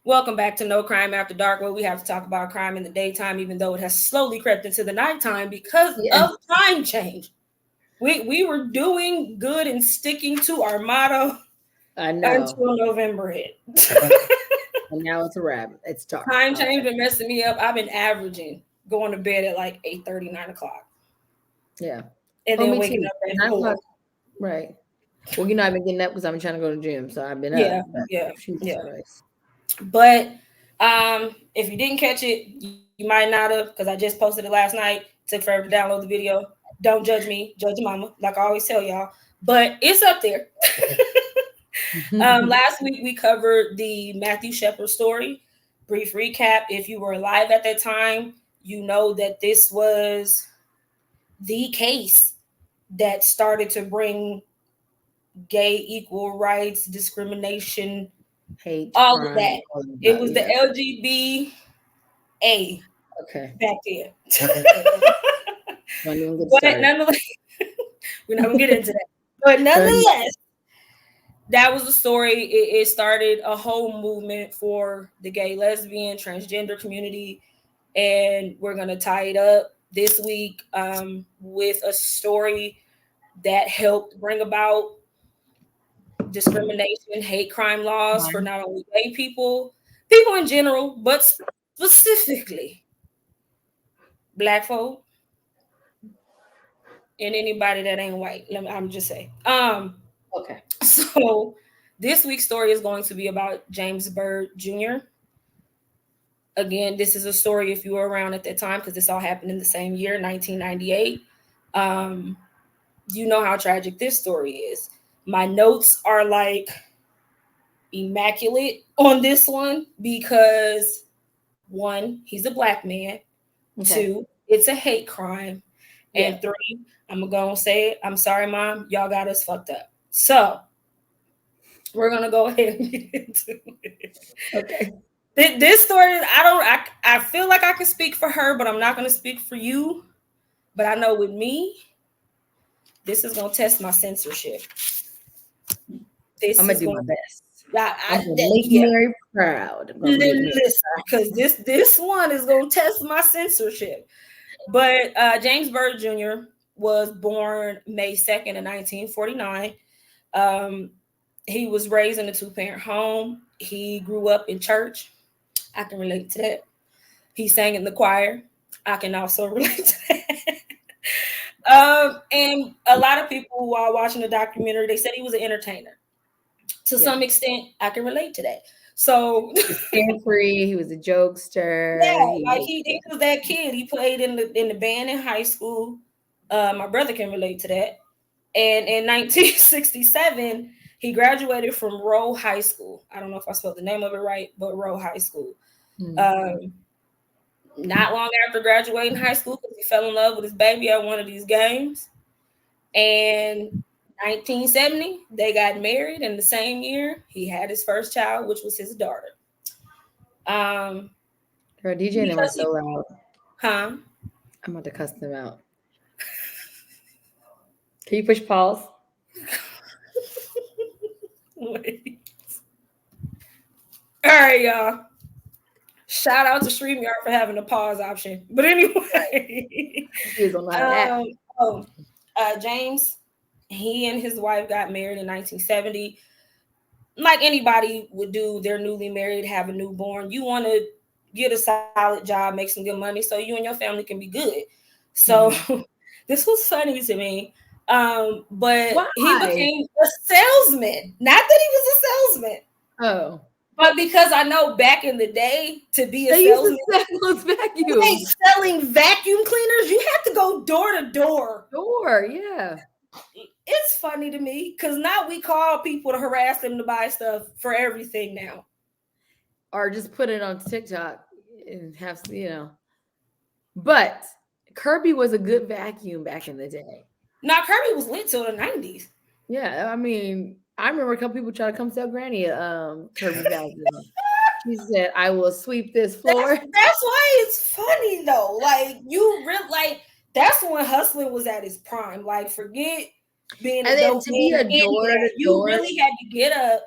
Welcome back to No Crime After Dark, where we have to talk about crime in the daytime, even though it has slowly crept into the nighttime because Yes, of time change. We were doing good and sticking to our motto I know. until November hit. And now it's a wrap. It's dark Time out change there. been messing me up. I've been averaging going to bed at like 8:30, 9 o'clock, Yeah. and Oh, then me waking too. up at 4. 9 o'clock. Right. Well, I've been getting up because I've been trying to go to the gym, so I've been up. Yeah, But yeah, Jesus yeah. Christ. But if you didn't catch it, you might not have because I just posted it last night. Took forever to download the video. Don't judge me, judge your mama, like I always tell y'all. But it's up there. Last week we covered the Matthew Shepard story. Brief recap: if you were alive at that time, you know that this was the case that started to bring gay equal rights, discrimination, Hate, all of crime, that. all of It that. was the Yeah. LGBA Okay. back then. Don't even get But started. nonetheless, we're not gonna get into that. But Don't nonetheless, that was the story. It started a whole movement for the gay, lesbian, transgender community, and we're gonna tie it up this week with a story that helped bring about discrimination, hate crime laws for mind. not only gay people, people in general, but specifically black folk and anybody that ain't white. I'm just saying. Okay. So this week's story is going to be about James Byrd Jr. Again, this is a story if you were around at that time because this all happened in the same year, 1998. Um, you know how tragic this story is. My notes are like immaculate on this one because one, he's a black man. Okay. Two, it's a hate crime. Yeah. And three, I'm gonna go and say it. I'm sorry, mom. Y'all got us fucked up. So we're gonna go ahead and get into it. Okay. This story, I feel like I can speak for her, but I'm not gonna speak for you. But I know with me, this is gonna test my censorship. I'm This gonna is do gonna, my best. I'm I gonna make yeah. Mary proud. I'm gonna make Mary Listen, because this one is gonna test my censorship. But James Byrd Jr. was born May 2nd, 1949. Um, he was raised in a two-parent home. He grew up in church. I can relate to that. He sang in the choir. I can also relate to that. And a lot of people while watching the documentary, they said he was an entertainer. To Yeah. some extent, I can relate to that. So Carefree. He was a jokester. yeah, like Yeah. he was that kid. He played in the band in high school. My brother can relate to that. And in 1967, he graduated from Rowe High School. I don't know if I spelled the name of it right, but Rowe High School. Hmm. Um, Not long after graduating high school, because he fell in love with his baby at one of these games. And 1970, they got married. And the same year, he had his first child, which was his daughter. Um, Girl, DJ them are because so he, loud. huh? I'm about to cuss them out. Can you push pause? Wait. All right, y'all. Shout out to StreamYard for having a pause option. But anyway, Kids don't know how to act. um, oh, James, he and his wife got married in 1970. Like anybody would do, they're newly married, have a newborn. You want to get a solid job, make some good money, so you and your family can be good. So Mhm. this was funny to me. But he Why? became a salesman. Not that he was a salesman, Oh, but because I know back in the day to be a they used to salesman, sell those right, vacuums. selling vacuum cleaners, you have to go door to door. Sure, yeah. It's funny to me because now we call people to harass them to buy stuff for everything now. Or just put it on TikTok and have. But Kirby was a good vacuum back in the day. Now Kirby was lit till the 90s. Yeah, I mean, I remember a couple people trying to come sell Granny a Kirby vacuum. She said, "I will sweep this floor." That's why it's funny though. Like you really like that's when hustling was at its prime. Like forget being a And then dope to man be or a any of door that. to You door, really had to get up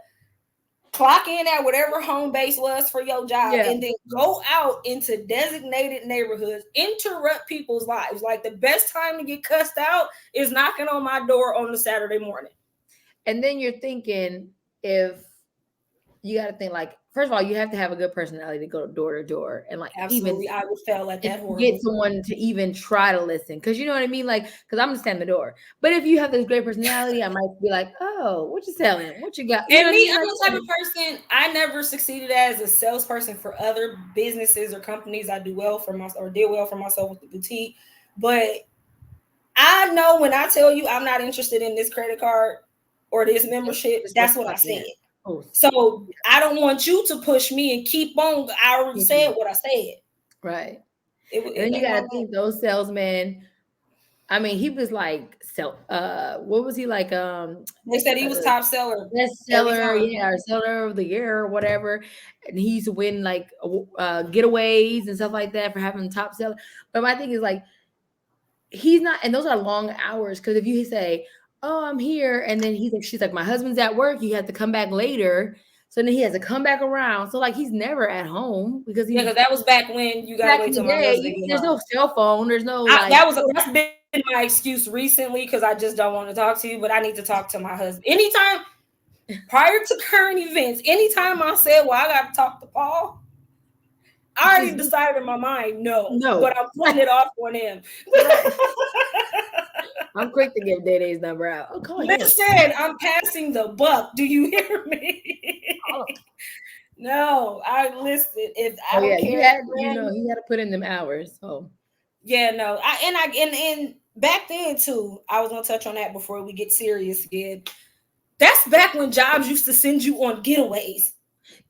clock in at whatever home base was for your job, Yeah. and then go out into designated neighborhoods, interrupt people's lives. Like the best time to get cussed out is knocking on my door on the Saturday morning. And then you're thinking, if you got to think, like, first of all, you have to have a good personality to go door to door and like Absolutely, I would fail at that even get horribly. someone to even try to listen, because you know what I mean, like, because I'm gonna stand the door. But if you have this great personality, I might be like, oh, what you selling, what you got, you know And what I me, mean? I'm Like, the type of person, I never succeeded as a salesperson for other businesses or companies. I do well for myself, or did well for myself with the boutique. But I know when I tell you I'm not interested in this credit card or this membership, it's that's what I fucking said. it. Oh, So I don't want you to push me and keep on. I already said what I said. right. It And then you ain't gotta my think those salesmen. I mean, he was like what was he like? They said he was top seller Best every seller, time. yeah, or seller of the year or whatever. And he used to win like getaways and stuff like that for having top seller. But my thing is like, he's not, and those are long hours, because if you say, oh, I'm here, and then she's like, my husband's at work, you have to come back later. So then he has to come back around. So like he's never at home, because Yeah, because that was back when you gotta back wait in till the my day, husband get there's home. no cell phone, there's no like That's been my excuse recently, because I just don't want to talk to you, but I need to talk to my husband. Anytime prior to current events, anytime I said, well, I gotta talk to Paul, I already decided in my mind, no. But I'm putting it off on him. Right. I'm quick to give Day-Day's number out. Oh, call Listen, I'm passing the buck. Do you hear me? No, I listed. If I don't care, he had to put in them hours. So yeah, no. And back then too, I was gonna touch on that before we get serious again. That's back when jobs used to send you on getaways.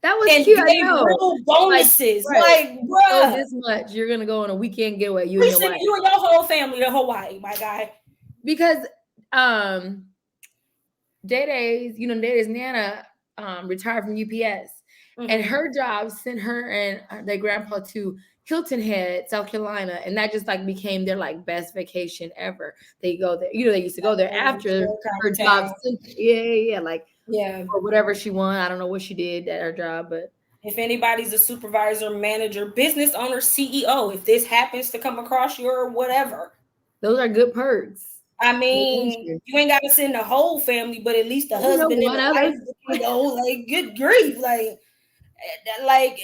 That was and cute. I gave know. real bonuses. Like, So bruh, this much, you're gonna go on a weekend getaway. You we and your send wife. you and your whole family to Hawaii, my guy. Because Day-Day's Nana retired from UPS. And her job sent her and their grandpa to Hilton Head, South Carolina, and that just like became their like best vacation ever. They go there, they used to go there after her job. Or whatever she won. I don't know what she did at her job, but if anybody's a supervisor, manager, business owner, CEO, if this happens to come across your whatever, those are good perks. I mean, you ain't got to send the whole family, but at least the husband and the wife, like, good grief, like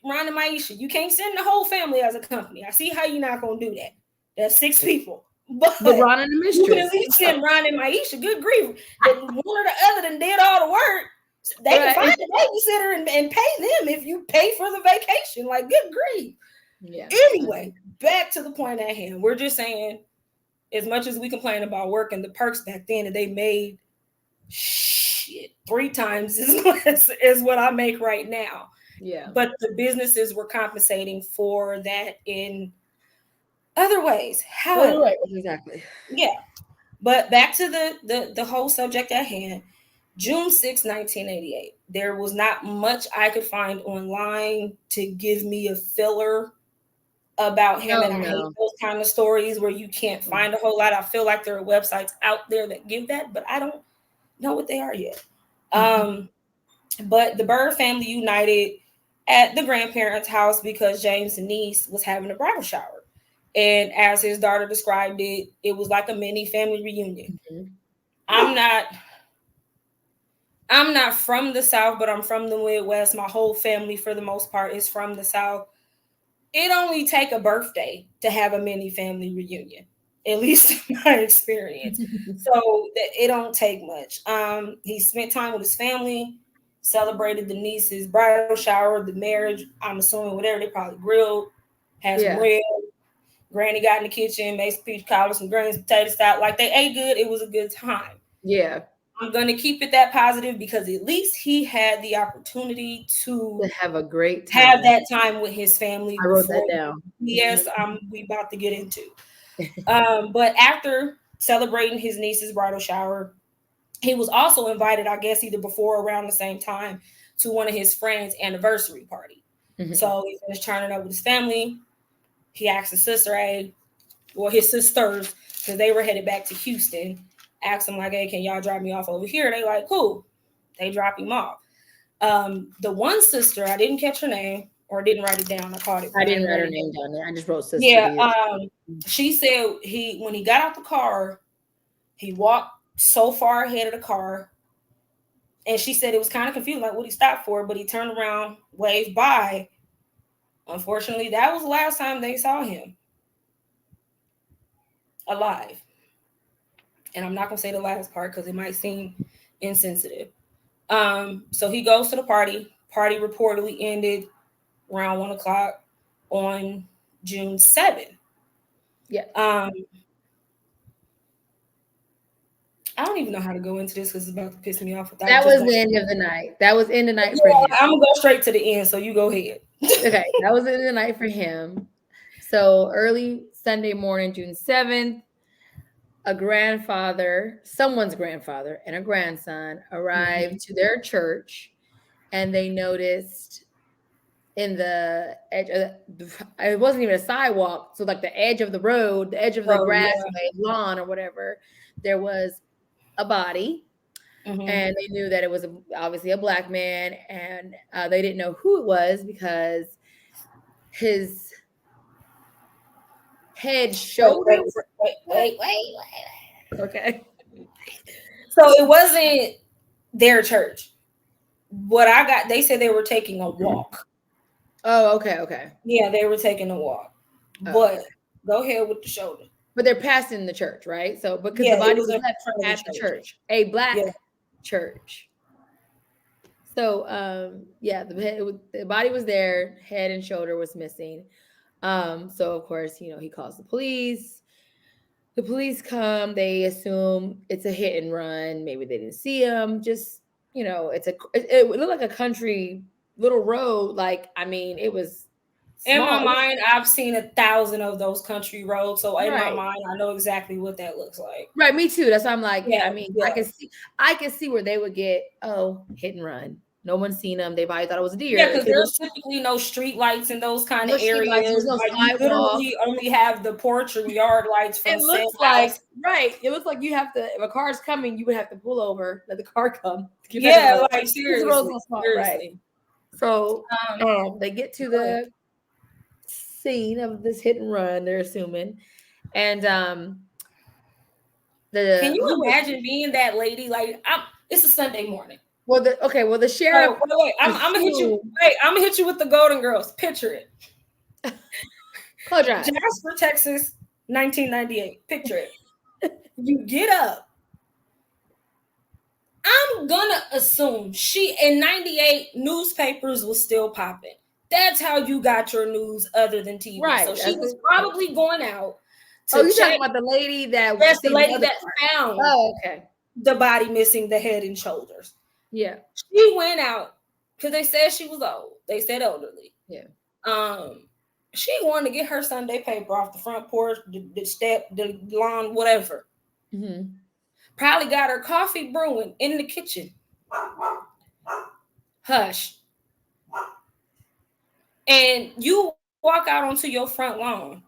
Ron and Maisha, you can't send the whole family as a company. I see how you're not gonna do that. That's 6 people, but Ron and the mistress, you can at least send Ron and Maisha. Good grief, one or the other than did all the work. They can find a babysitter and pay them if you pay for the vacation. Like, good grief. Yeah. Anyway, back to the point at hand. We're just saying, as much as we complain about work and the perks back then, and they made 3 times as much as what I make right now. Yeah. But the businesses were compensating for that in other ways. However, exactly. Yeah. But back to the whole subject at hand. June 6, 1988. There was not much I could find online to give me a filler about him. I hate those kind of stories where you can't find a whole lot. I feel like there are websites out there that give that, but I don't know what they are yet. But the Byrd family united at the grandparents' house because James' niece was having a bridal shower. And as his daughter described it, it was like a mini family reunion. I'm not from the South, but I'm from the Midwest. My whole family, for the most part, is from the South. It only take a birthday to have a mini family reunion, at least in my experience. So it don't take much. He spent time with his family, celebrated the niece's bridal shower, the marriage. I'm assuming whatever, they probably grilled, had some ribs. Granny got in the kitchen, made some peach cobbler, some greens, potato salad. Like, they ate good. It was a good time. Yeah. I'm going to keep it that positive because at least he had the opportunity to have a great time. Have that time with his family. I wrote that down. Yes, we about to get into. But after celebrating his niece's bridal shower, he was also invited, I guess, either before or around the same time, to one of his friends' anniversary party. So he finished turning up with his family. He asked his sister, his sisters, because they were headed back to Houston, asked him, like, hey, can y'all drop me off over here? They like, cool. They drop him off. The one sister, I didn't catch her name or didn't write it down. I caught it. I didn't write her name down there. I just wrote sister. Yeah. She said when he got out the car, he walked so far ahead of the car. And she said it was kind of confusing, like what he stopped for, but he turned around, waved by. Unfortunately, that was the last time they saw him alive. And I'm not going to say the last part because it might seem insensitive. So he goes to the party. Party reportedly ended around 1 o'clock on June 7th. Yeah. I don't even know how to go into this because it's about to piss me off. That was the end of the night. That was in the night for him. I'm going to go straight to the end, so you go ahead. Okay, that was in the night for him. So early Sunday morning, June 7th, someone's grandfather and a grandson arrived to their church, and they noticed in the edge it wasn't even a sidewalk, so like the edge of the road, the edge of the grassway, lawn or whatever, there was a body. And they knew that it was obviously a black man, and they didn't know who it was because his head, shoulders. Wait. Okay. So it wasn't their church. What I got, they said they were taking a walk. Oh, okay. Yeah, they were taking a walk. But go ahead with the shoulder. But they're passing the church, right? So because the body was left at the church, a black church. So the body was there, head and shoulder was missing. So of course, he calls the police. The police come, they assume it's a hit and run. Maybe they didn't see him. Just, it looked like a country little road. Like, I mean, it was small. In my mind, I've seen 1,000 of those country roads. So in my mind, I know exactly what that looks like. Right. Me too. That's why I'm like, I can see where they would get, hit and run. No one's seen them. They probably thought it was a deer. Yeah, because there's typically no street lights in those kind of areas. No you literally only have the porch and yard lights from it looks like house. Right. It looks like you have to, if a car's coming, you would have to pull over, let the car come. Yeah, like seriously. Right. So they get to the scene of this hit and run, they're assuming. And can you imagine being that lady? Like, it's a Sunday morning. Well, the sheriff. Wait, I'm gonna hit you. Wait, I'm gonna hit you with the Golden Girls. Picture it. Close your eyes. Jasper, Texas, 1998. Picture it. You get up. I'm gonna assume in 98 newspapers was still popping. That's how you got your news other than TV. Right. So she was probably going out. You talking about the lady that? That's the lady that found. Oh, okay. The body missing the head and shoulders. Yeah. She went out because they said she was old. They said elderly. Yeah. She wanted to get her Sunday paper off the front porch, the step, the lawn, whatever. Mm-hmm. Probably got her coffee brewing in the kitchen. Hush. And you walk out onto your front lawn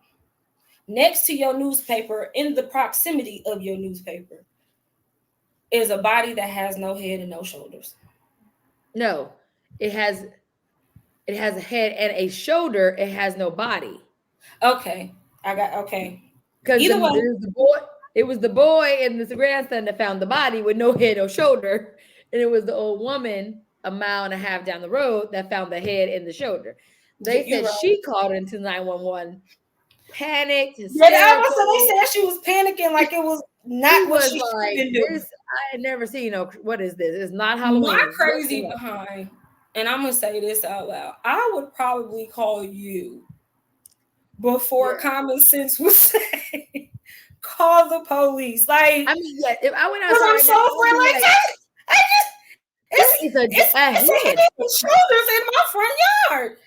next to your newspaper, in the proximity of your newspaper, is a body that has no head and no shoulders. No, it has a head and a shoulder. It has no body. Okay. Because it was the boy and the grandson that found the body with no head or shoulder. And it was the old woman 1.5 miles down the road that found the head and the shoulder. They said she called into 911, panicked. Yeah, they said she was panicking like it was not what she should been doing. I had never seen, what is this? It's not Halloween. My crazy behind, and I'm going to say this out loud, I would probably call you before common sense would say, call the police. Like, I mean, yeah, if I went outside, I'm so friendly. It's head and shoulders in my front yard.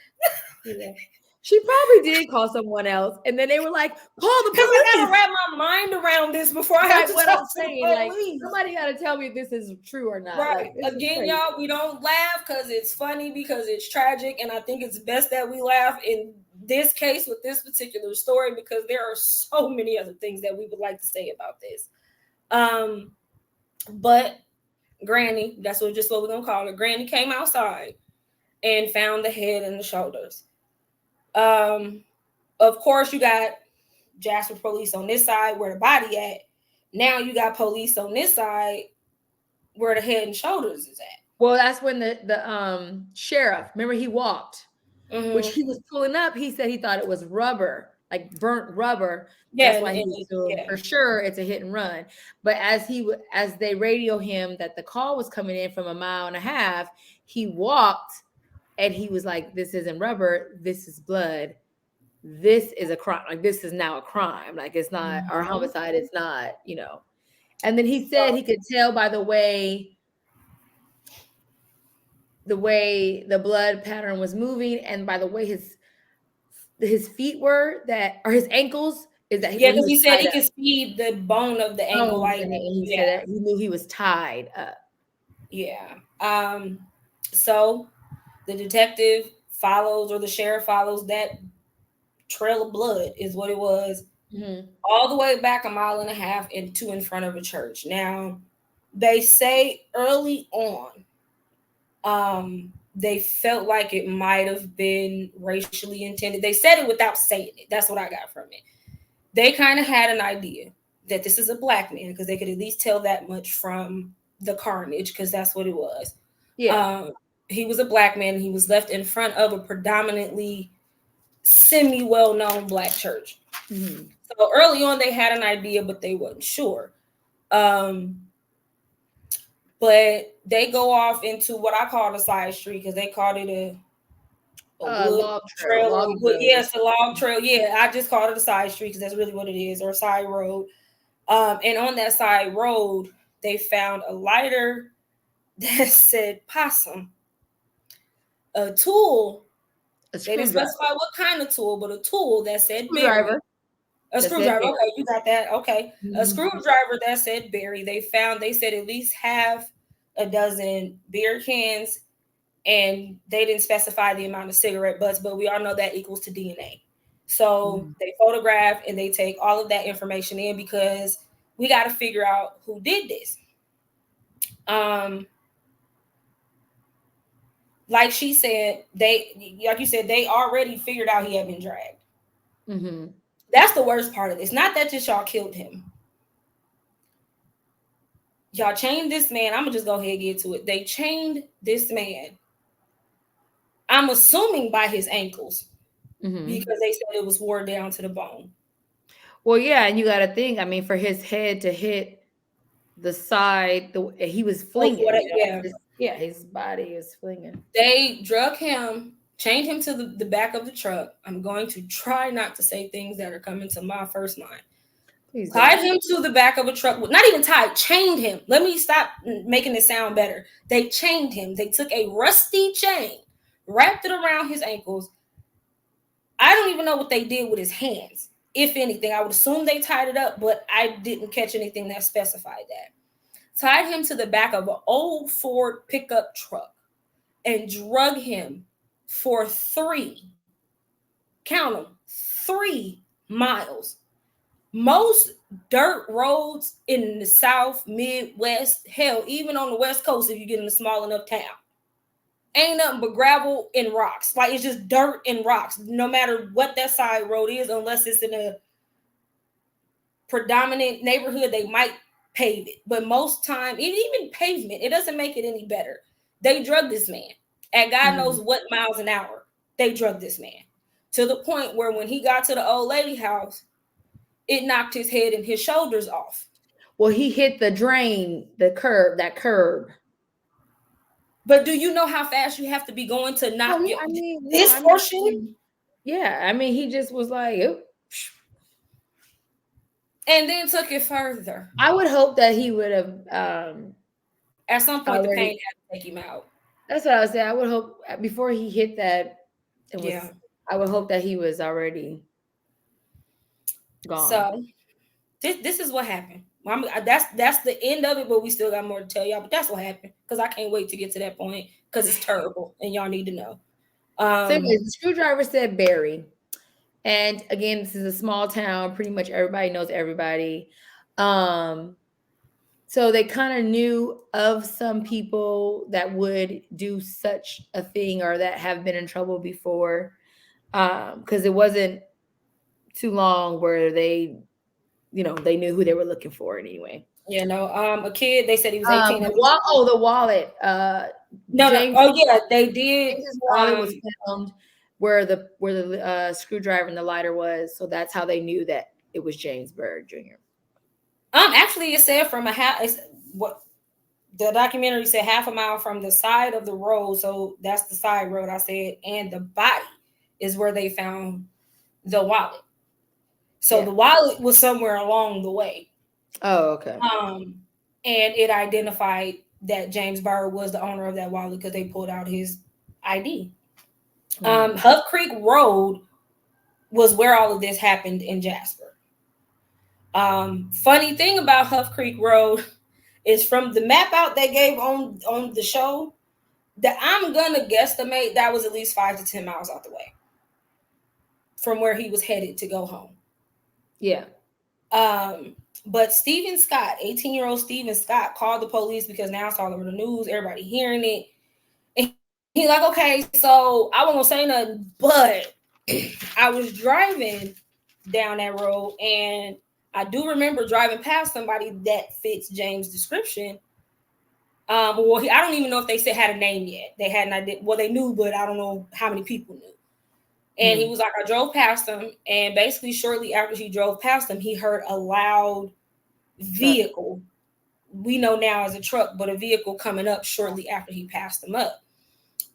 Yeah. She probably did call someone else, and then they were like, "Call the police." I gotta wrap my mind around this before I have to talk to the police. Like, somebody got to tell me if this is true or not. Right. Like, again, y'all, we don't laugh because it's funny, because it's tragic, and I think it's best that we laugh in this case with this particular story because there are so many other things that we would like to say about this. But Granny, that's what we're gonna call her. Granny came outside and found the head and the shoulders. Um, of course, you got Jasper police on this side where the body at. Now you got police on this side where the head and shoulders is at. Well, that's when the sheriff, remember, he walked, which Mm-hmm. he was pulling up. He said he thought it was rubber, like burnt rubber. Yeah, That's why he was doing, yeah. for sure it's a hit and run. But as they radio him that the call was coming in from 1.5 miles, he walked and he was like, "This isn't rubber. This is blood. This is a crime. Like, this is now a crime. Like, it's not our homicide. It's not, you know." And then he said he could tell by the way the blood pattern was moving, and by the way his feet were, that, or his ankles, is that Yeah, when he because was he said tied he up. could see the bone of the ankle, like And he yeah, said that he knew he was tied up. yeah. So the detective follows, or the sheriff follows that trail of blood, is what it was, all the way back 1.5 miles and to in front of a church. Now, they say early on, they felt like it might have been racially intended. They said it without saying it. That's what I got from it. They kind of had an idea that this is a black man, because they could at least tell that much from the carnage, because that's what it was. Yeah. He was a black man. He was left in front of a predominantly semi-well-known black church. So early on, they had an idea, but they wasn't sure. But they go off into what I call the side street, because they called it a wood log trail, log or wood. road. Yes, a log trail. Yeah, I just called it a side street because that's really what it is, or a side road. And on that side road, they found a lighter that said possum, a tool. They didn't specify what kind of tool, but a tool that said berry. A screwdriver. Okay, you got that. Okay. A screwdriver that said berry. They said at least half a dozen beer cans, and they didn't specify the amount of cigarette butts, but we all know that equals to DNA. So they photograph and they take all of that information in, because we got to figure out who did this. Like she said, like you said, they already figured out he had been dragged. That's the worst part of this. Not that just y'all killed him. Y'all chained this man. I'm gonna just go ahead and get to it. They chained this man, I'm assuming, by his ankles, because they said it was wore down to the bone. Well, yeah, and you got to think, I mean, for his head to hit the side, he was flinging. His body is flinging. They drug him, chained him to the back of the truck. I'm going to try not to say things that are coming to my first mind. Please tied him to the back of a truck. Not even tied, chained him. Let me stop making it sound better. They chained him. They took a rusty chain, wrapped it around his ankles. I don't even know what they did with his hands. If anything, I would assume they tied it up, but I didn't catch anything that specified that. Tied him to the back of an old Ford pickup truck and drug him for 3 miles. Most dirt roads in the South, Midwest, hell, even on the West Coast, if you get in a small enough town, ain't nothing but gravel and rocks. Like, it's just dirt and rocks, no matter what that side road is, unless it's in a predominant neighborhood, they might pave it. But most time, even pavement, it doesn't make it any better. They drug this man at God knows what miles an hour. They drug this man to the point where when he got to the old lady house, it knocked his head and his shoulders off. Well, he hit the drain, that curb. But do you know how fast you have to be going to knock this portion? Yeah, I mean, he just was like, oops. And then took it further. I would hope that he would have at some point the pain had to take him out. That's what I was saying. I would hope before he hit that, I would hope that he was already gone. So this is what happened. That's the end of it, but we still got more to tell y'all. But that's what happened, because I can't wait to get to that point, because it's terrible and y'all need to know. So anyways, the screwdriver said Barry. And again, this is a small town. Pretty much everybody knows everybody. So they kind of knew of some people that would do such a thing or that have been in trouble before. Because it wasn't too long where they, they knew who they were looking for anyway. You know, a kid. They said he was 18 at the time. The wallet. No, no. James Oh yeah, they did. James's wallet was found where the screwdriver and the lighter was. So that's how they knew that it was James Byrd Jr. Actually, it said from a half. What the documentary said, half a mile from the side of the road. So that's the side road. I said, and the body is where they found the wallet. So the wallet was somewhere along the way. Oh, okay. And it identified that James Byrd was the owner of that wallet because they pulled out his ID. Huff Creek Road was where all of this happened in Jasper. Funny thing about Huff Creek Road is from the map out they gave on the show that I'm gonna guesstimate that was at least 5 to 10 miles out the way from where he was headed to go home. Yeah. But Stephen Scott, 18-year-old Stephen Scott, called the police because now it's all over the news, everybody hearing it. And he's like, okay, so I wasn't gonna say nothing, but I was driving down that road and I do remember driving past somebody that fits James' description. I don't even know if they said had a name yet. They hadn't idea. Well, they knew, but I don't know how many people knew. And he was like, I drove past him, and basically shortly after he drove past him, he heard a loud vehicle. We know now as a truck, but a vehicle coming up shortly after he passed him up.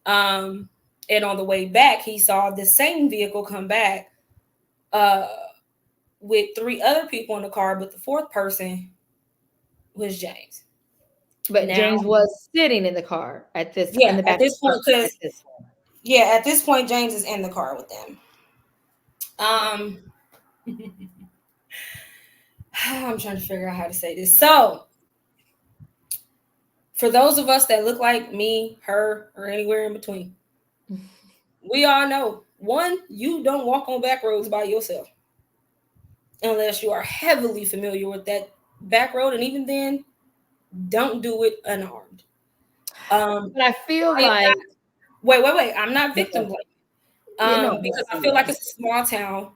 And on the way back, he saw the same vehicle come back with 3 other people in the car, but the 4th person was James. But now, James was sitting in the car at this in the back. At this point, at this point, James is in the car with them. I'm trying to figure out how to say this. So, for those of us that look like me, her, or anywhere in between, we all know, one, you don't walk on back roads by yourself unless you are heavily familiar with that back road, and even then, don't do it unarmed. But I feel like wait. I'm not victim blaming. Because I feel like it's a small town.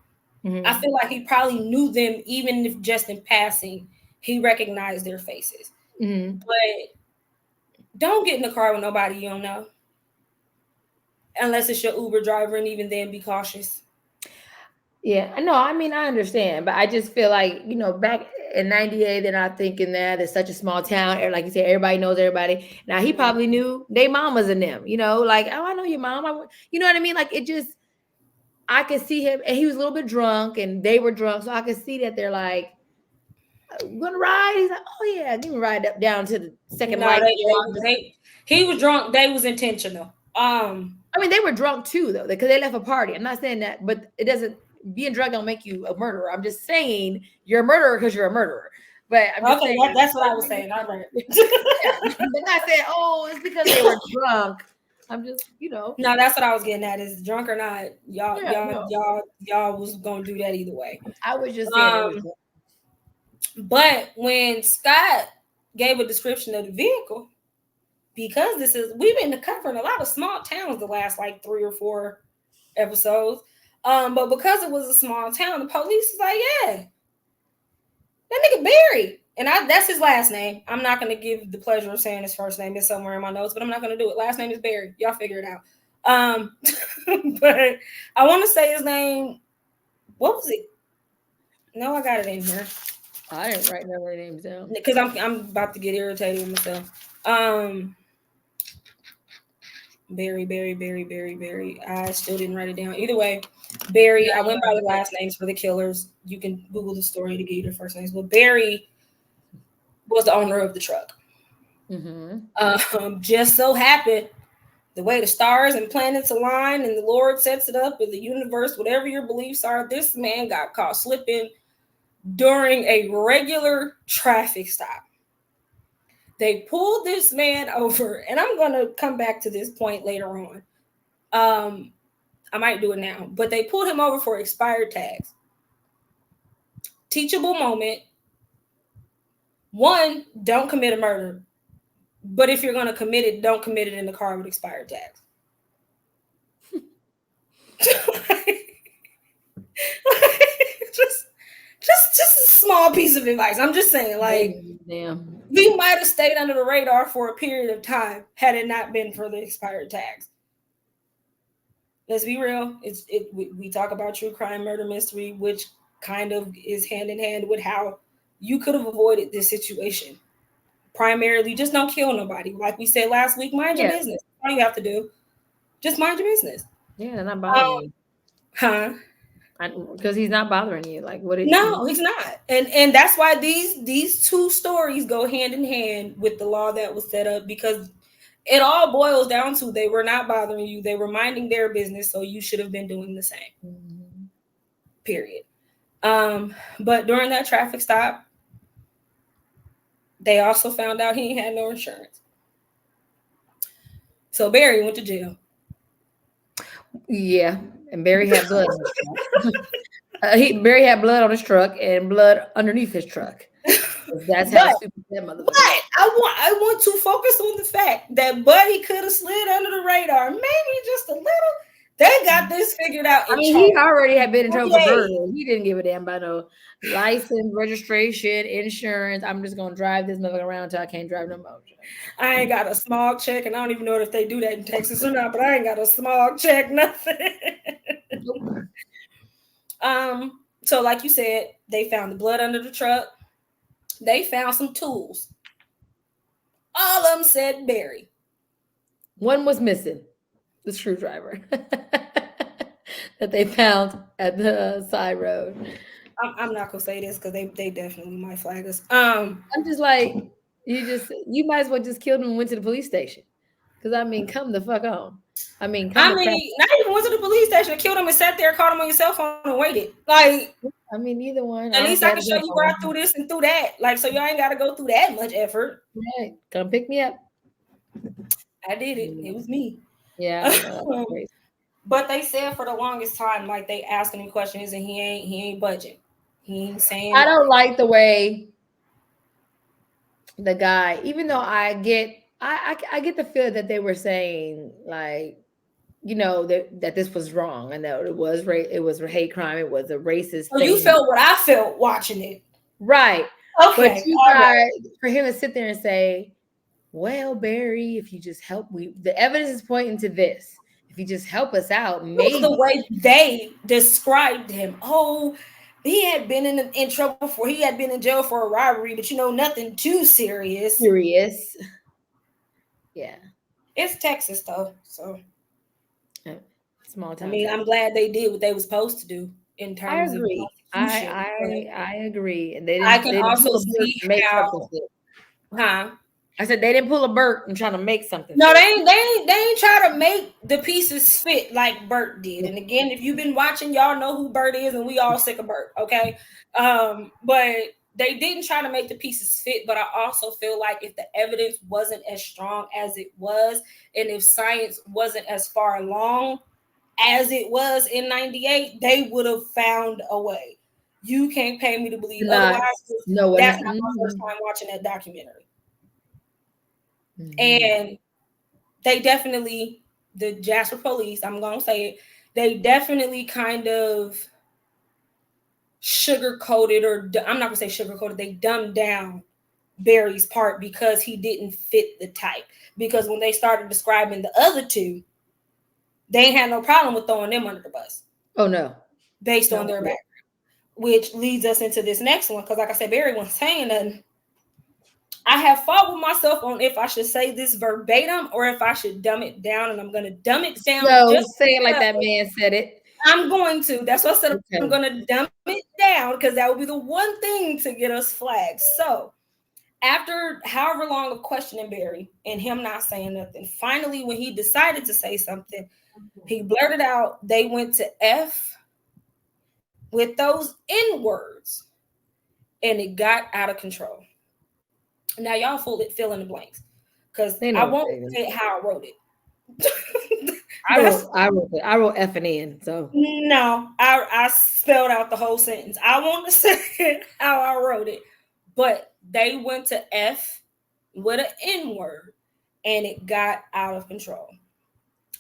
I feel like he probably knew them, even if just in passing, he recognized their faces. But don't get in the car with nobody you don't know, unless it's your Uber driver, and even then, be cautious. Yeah, no, I mean, I understand, but I just feel like, back in 98, they're not thinking that it's such a small town. Like you said, everybody knows everybody. Now, he probably knew their mamas and them, like, oh, I know your mom. You know what I mean? Like, it just, I could see him, and he was a little bit drunk, and they were drunk, so I could see that they're like, gonna ride? He's like, oh, yeah, you can ride up down to the second light. He was drunk. They was intentional. I mean, they were drunk, too, though, because they left a party. I'm not saying that, but it doesn't, being drunk don't make you a murderer. I'm just saying you're a murderer because you're a murderer. But I'm just saying, that's what I was saying. I learned. They're not saying, oh, it's because they were drunk. I'm just, No, that's what I was getting at. Is drunk or not, y'all was gonna do that either way. I was just saying. But when Scott gave a description of the vehicle, because we've been covering a lot of small towns the last like 3 or 4 episodes. But because it was a small town, the police is like, yeah, that nigga Barry. And that's his last name. I'm not going to give the pleasure of saying his first name. It's somewhere in my notes, but I'm not going to do it. Last name is Barry. Y'all figure it out. But I want to say his name. What was it? No, I got it in here. I didn't write none of their names down. Because I'm about to get irritated with myself. Barry. I still didn't write it down. Either way, Barry, I went by the last names for the killers. You can Google the story to get you their first names. But Barry was the owner of the truck. Just so happened, the way the stars and planets align and the Lord sets it up in the universe, whatever your beliefs are, this man got caught slipping during a regular traffic stop. They pulled this man over, and I'm going to come back to this point later on. I might do it now, but they pulled him over for expired tags. Teachable moment. One, don't commit a murder. But if you're going to commit it, don't commit it in the car with expired tags. just a small piece of advice. I'm just saying, like, damn, we might have stayed under the radar for a period of time had it not been for the expired tags. Let's be real. We talk about true crime, murder, mystery, which kind of is hand in hand with how you could have avoided this situation. Primarily, just don't kill nobody. Like we said last week, mind your business. All you have to do, just mind your business. Yeah, they're not bothering you. Huh? Because he's not bothering you. Like, what? No, he's not. And that's why these two stories go hand in hand with the law that was set up, because it all boils down to they were not bothering you. They were minding their business, so you should have been doing the same. Mm-hmm. Period. But during that traffic stop, they also found out he had no insurance. So Barry went to jail. Yeah, and Barry had blood on his truck. Barry had blood on his truck and blood underneath his truck. That's how stupid that motherfucker. But I want to focus on the fact that Buddy could have slid under the radar, maybe just a little. They got this figured out. I mean, he already had been in trouble for murder. He didn't give a damn about no license, registration, insurance. I'm just gonna drive this motherfucker around until I can't drive no more. I ain't got a smog check, and I don't even know if they do that in Texas or not. But I ain't got a smog check, nothing. So like you said, they found the blood under the truck. They found some tools. All of them said Barry. One was missing. The screwdriver that they found at the side road. I'm not gonna say this because they definitely might flag us. I'm just like, you might as well just killed him and went to the police station. Because I mean, come the fuck on. I mean, not even went to the police station, killed him and sat there, called him on your cell phone and waited. Like, I mean, neither one. At least I can show you where I through this and through that. Like, so y'all ain't got to go through that much effort. Right, come pick me up. I did it. It was me. Yeah. But they said for the longest time, like, they asking him questions and he ain't budging. He ain't saying. I don't like the way the guy, even though I get the feel that they were saying, like, you know, that this was wrong and that it was a hate crime, it was a racist thing. You felt what I felt watching it. Right. Okay. But for him to sit there and say, well, Barry, if you just help, the evidence is pointing to this. If you just help us out, maybe. The way they described him. Oh, he had been in trouble before. He had been in jail for a robbery, but nothing too serious. Yeah. It's Texas though, so small town. I mean, I'm glad they did what they were supposed to do in terms of. I agree, and they didn't. I can also see how. Huh? I said they didn't pull a Burt and trying to make something. No, they ain't try to make the pieces fit like Burt did. And again, if you've been watching, y'all know who Burt is, and we all sick of Burt, okay? But they didn't try to make the pieces fit. But I also feel like if the evidence wasn't as strong as it was, and if science wasn't as far along as it was in '98, they would have found a way. You can't pay me to believe otherwise. No way. That's not my first time watching that documentary. Mm-hmm. And they definitely, the Jasper police, I'm going to say it, they definitely kind of sugar-coated, or I'm not going to say sugar-coated, they dumbed down Barry's part because he didn't fit the type. Because when they started describing the other two, they ain't had no problem with throwing them under the bus. Oh, no. Based on their background. Which leads us into this next one. Because like I said, Barry wasn't saying nothing. I have fought with myself on if I should say this verbatim or if I should dumb it down, and I'm going to dumb it down. So just say it like that man said it. I'm going to. That's what I said. Okay. I'm going to dumb it down because that would be the one thing to get us flagged. So after however long of questioning Barry and him not saying nothing, finally when he decided to say something, he blurted out, they went to F with those N words, and it got out of control. Now y'all fill in the blanks because I won't say how I wrote it. I wrote F and N. So no, I spelled out the whole sentence. I want to say how I wrote it, but They went to F with an N word, and it got out of control.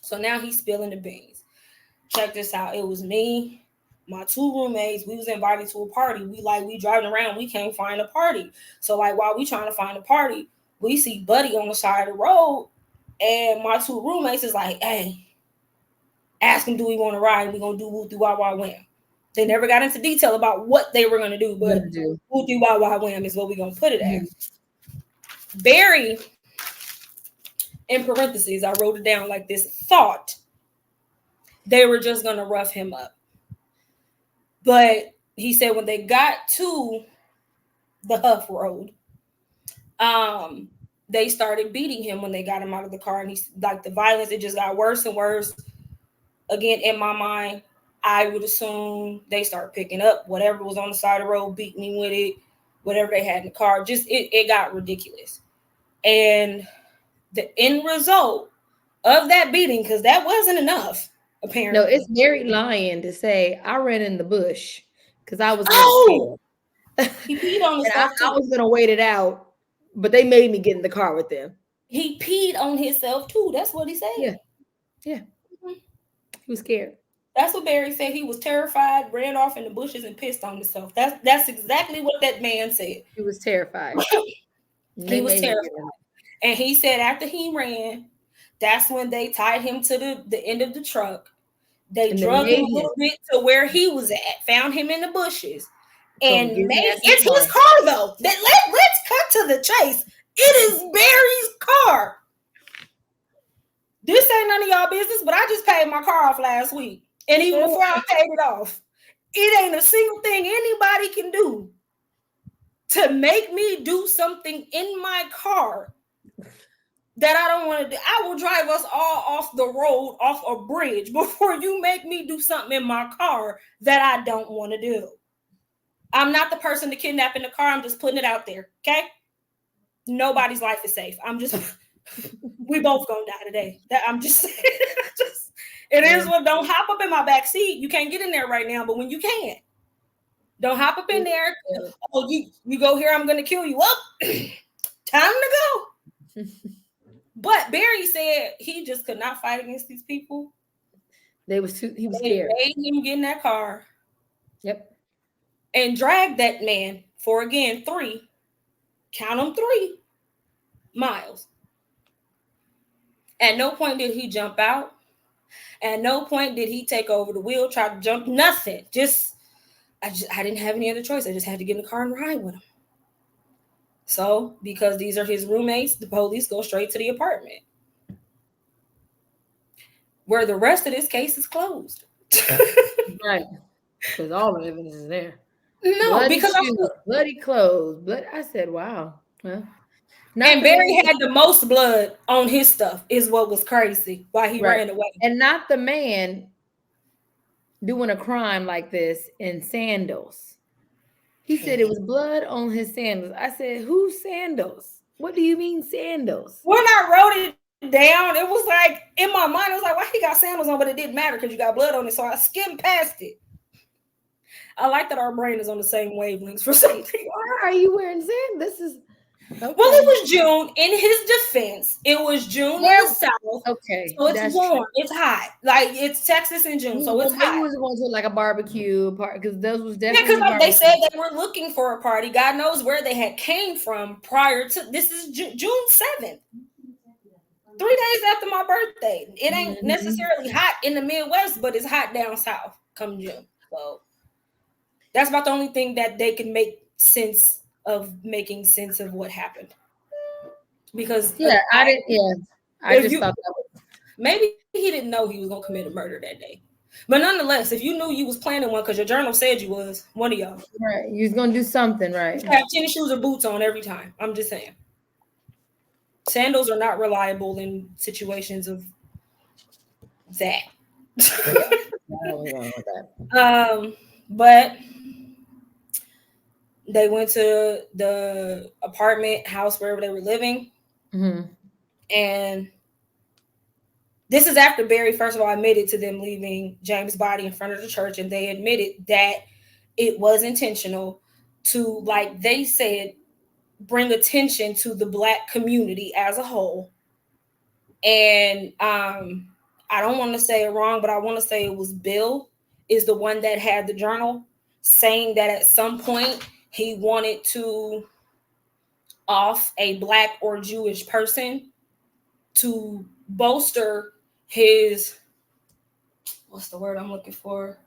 So now he's spilling the beans. Check this out. It was me, my two roommates. We was invited to a party. We driving around. We can't find a party. So like while we trying to find a party, we see Buddy on the side of the road, and my two roommates is like, "Hey, ask him, do we want to ride? We gonna do woo wah wah wham." They never got into detail about what they were gonna do, but woo wah wah wham is what we gonna put it at. Barry, in parentheses, I wrote it down like this: thought they were just gonna rough him up, but he said when they got to the Huff Road, they started beating him when they got him out of the car, and he's like the violence. It just got worse and worse. Again, in my mind, I would assume they start picking up whatever was on the side of the road, beating him with it, whatever they had in the car. Just it got ridiculous. And the end result of that beating, because that wasn't enough, apparently. No, it's very lying to say I ran in the bush because I was scared. He peed on himself. I was gonna wait it out, but they made me get in the car with them. He peed on himself too. That's what he said. Yeah. Mm-hmm. He was scared. That's what Barry said. He was terrified, ran off in the bushes, and pissed on himself. That's exactly what that man said. He was terrified. He was terrified. And he said after he ran, that's when they tied him to the end of the truck. They drug him a little bit to where he was at, found him in the bushes. And it's his car, though. Let's cut to the chase. It is Barry's car. This ain't none of y'all business, but I just paid my car off last week. And even before I paid it off, it ain't a single thing anybody can do to make me do something in my car that I don't want to do. I will drive us all off the road, off a bridge, before you make me do something in my car that I don't want to do. I'm not the person to kidnap in the car. I'm just putting it out there, okay? Nobody's life is safe. We both gonna die today. I'm just saying. It is what. Don't hop up in my back seat. You can't get in there right now, but when you can, don't hop up in there. Oh, you go here. I'm gonna kill you. Up. Time to go. But Barry said he just could not fight against these people. He was scared. They made him get in that car. Yep. And drag that man for, again, 3 miles. At no point did he jump out. At no point did he take over the wheel, try to jump, nothing. I didn't have any other choice. I just had to get in the car and ride with him. So, because these are his roommates, the police go straight to the apartment, where the rest of this case is closed. Right. Because all the evidence is there. No, bloody because bloody clothes. I said, wow. Well, and Barry had the most blood on his stuff, is what was crazy, why he ran away. And not the man doing a crime like this in sandals. He said it was blood on his sandals. I said, whose sandals? What do you mean sandals? When I wrote it down, it was like, in my mind, it was like, why he got sandals on? But it didn't matter because you got blood on it. So I skimmed past it. I like that our brain is on the same wavelengths for something. Why are you wearing sandals? This is... Okay. Well, it was June. In his defense, it was June in the South. Okay. So it's warm. True. It's hot. Like, it's Texas in June, so it's hot. Maybe was going to like a barbecue party, because those was definitely... Yeah, because they said they were looking for a party. God knows where they had came from prior to... This is June 7th. 3 days after my birthday. It ain't necessarily hot in the Midwest, but it's hot down south come June. So that's about the only thing that they can make sense of, making sense of what happened. Because I just thought that was... Maybe he didn't know he was gonna commit a murder that day. But nonetheless, if you knew you was planning one, because your journal said you was, one of y'all. Right. You was gonna do something, right? You have tennis shoes or boots on every time. I'm just saying. Sandals are not reliable in situations of that. But they went to the apartment house wherever they were living. Mm-hmm. And this is after Barry, first of all, admitted to them leaving James' body in front of the church. And they admitted that it was intentional to, like they said, bring attention to the Black community as a whole. And I don't want to say it wrong, but I want to say it was Bill is the one that had the journal saying that at some point he wanted to off a Black or Jewish person to bolster his, what's the word I'm looking for?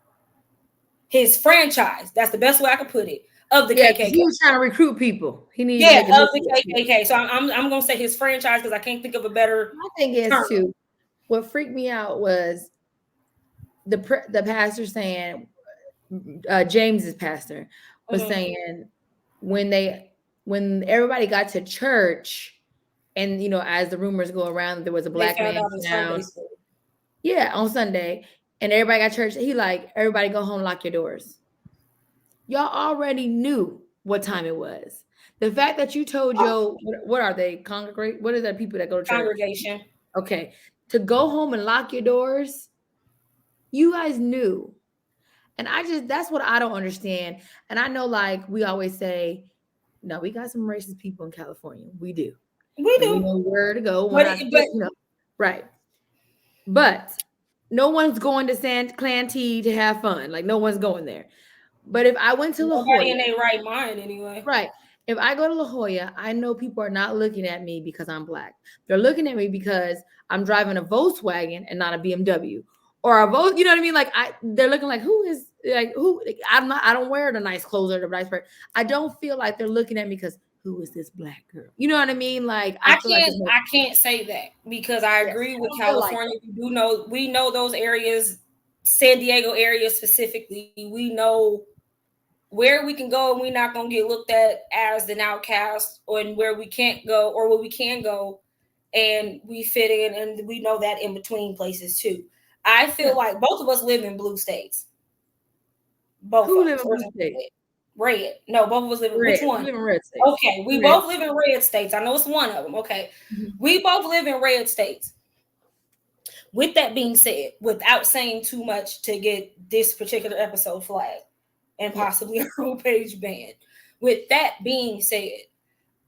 His franchise. That's the best way I could put it. Of the KKK. He was trying to recruit people. He needed to make of the KKK. So I'm gonna say his franchise because I can't think of a better. My thing is term. Too. What freaked me out was the pastor saying, James's pastor was saying when everybody got to church, and as the rumors go around, there was a Black man found. Yeah, on Sunday, and everybody got church. He everybody go home, lock your doors. Y'all already knew what time it was. The fact that you told what are they? Congregate? What is that? People that go to church? Congregation. Okay. To go home and lock your doors, you guys knew. And that's what I don't understand. And I know we always say, no, we got some racist people in California. We do. We do. We know where to go. Right. But no one's going to San Clanty to have fun. No one's going there. But if I went to La Jolla, in their right mind anyway. Right. If I go to La Jolla, I know people are not looking at me because I'm Black. They're looking at me because I'm driving a Volkswagen and not a BMW or a Vol. You know what I mean? They're looking who is who? I'm not. I don't wear the nice clothes or the nice shirt. I don't feel like they're looking at me because who is this Black girl? You know what I mean? I can't say that because I agree with California. We know those areas, San Diego area specifically. We know where we can go and we're not going to get looked at as an outcast, or where we can't go or where we can go and we fit in, and we know that in between places too. I feel like both of us live in blue states. Who live in blue states? Red. No, both of us live in red. Which one? We live in red states. Okay, we both live in red states. I know it's one of them. Okay. Mm-hmm. We both live in red states. With that being said, without saying too much to get this particular episode flagged and possibly our homepage banned. With that being said,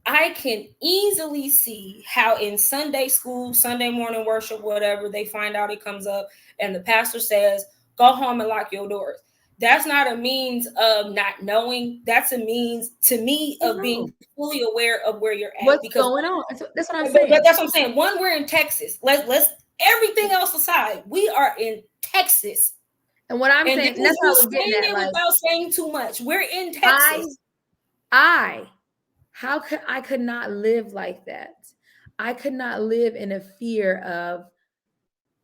I can easily see how in Sunday school, Sunday morning worship, whatever, they find out it comes up and the pastor says, go home and lock your doors. That's not a means of not knowing. That's a means, to me, of being fully aware of where you're at. What's going on? That's what I'm saying. But that's what I'm saying. One, we're in Texas. Let's everything else aside, we are in Texas. And what I'm saying, that's how we're getting at, without saying too much. We're in Texas. I could not live like that. I could not live in a fear of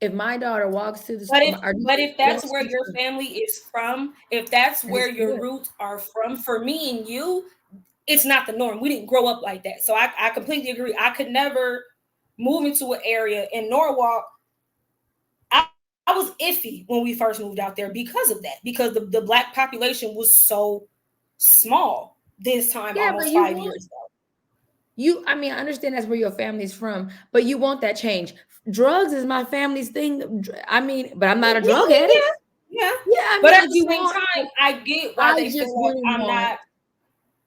if my daughter walks through the store. But if that's where your family is from, if that's where your roots are from, for me and you, it's not the norm. We didn't grow up like that. So I completely agree. I could never move into an area in Norwalk. I was iffy when we first moved out there because of that, because the Black population was so small this time, almost 5 years ago. I understand that's where your family's from, but you want that change. Drugs is my family's thing. But I'm not a drug addict. Yeah. But at the same time, I get why they feel like I'm not.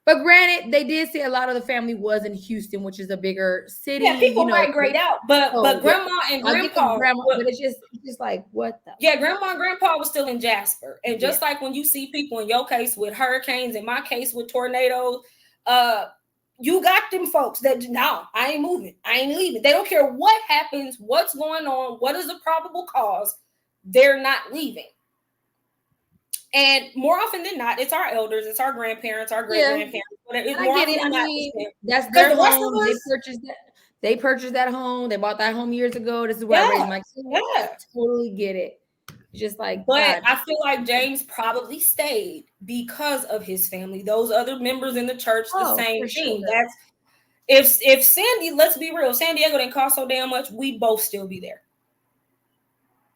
But granted, they did say a lot of the family was in Houston, which is a bigger city. Yeah, people migrate out, but grandma and grandpa. But it's just what the. Yeah, grandma and grandpa was still in Jasper, and just like when you see people in your case with hurricanes, in my case with tornadoes, you got them folks that no, I ain't moving, I ain't leaving. They don't care what happens, what's going on, what is the probable cause. They're not leaving. And more often than not, it's our elders, it's our grandparents, our great-grandparents. That's their home. They purchased that home. They bought that home years ago. This is where I raised my kids. Yeah. Totally get it. But God. I feel like James probably stayed because of his family. Those other members in the church, the same thing. Sure. That's if Sandy, let's be real, San Diego didn't cost so damn much, we both still be there.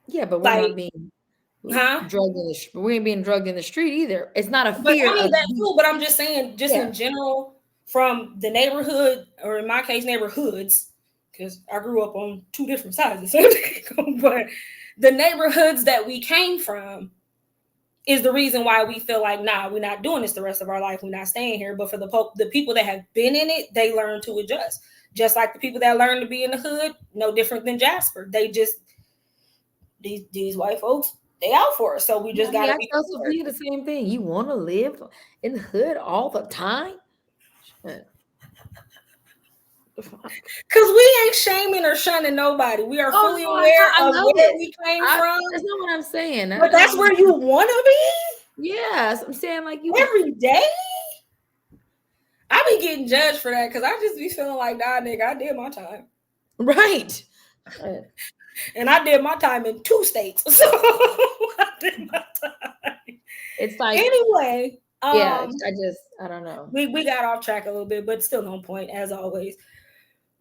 Yeah, but we're not being drugged we ain't being drugged in the street either. It's not a fear. That too, but I'm just saying, in general, from the neighborhood, or in my case, neighborhoods, because I grew up on two different sides of San Diego, but the neighborhoods that we came from, is the reason why we feel like, nah, we're not doing this the rest of our life. We're not staying here. But for the people that have been in it, they learn to adjust. Just like the people that learn to be in the hood, no different than Jasper. They just, these white folks, they out for it. So we just got to I be tell prepared. Sophia the same thing. You want to live in the hood all the time? Because we ain't shaming or shunning nobody. We are Oh fully no, aware I of love where it. we came from. That's not what I'm saying. But that's where you want to be? Yes, I'm saying like you every day? I be getting judged for that because I just be feeling like, nah, nigga, I did my time. Right. And I did my time in 2 states. So I did my time. It's like, anyway. Yeah, I don't know. We got off track a little bit, but still on point as always.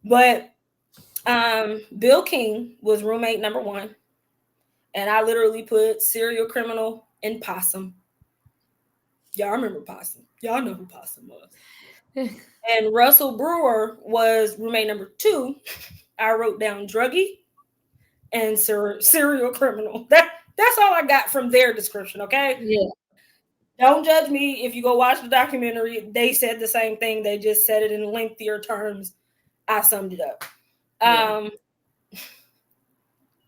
But Bill King was roommate number 1. And I literally put serial criminal and possum. Y'all remember possum. Y'all know who possum was. And Russell Brewer was roommate number 2. I wrote down druggie and serial criminal. That's all I got from their description, okay? Yeah. Don't judge me if you go watch the documentary. They said the same thing. They just said it in lengthier terms. I summed it up. Yeah.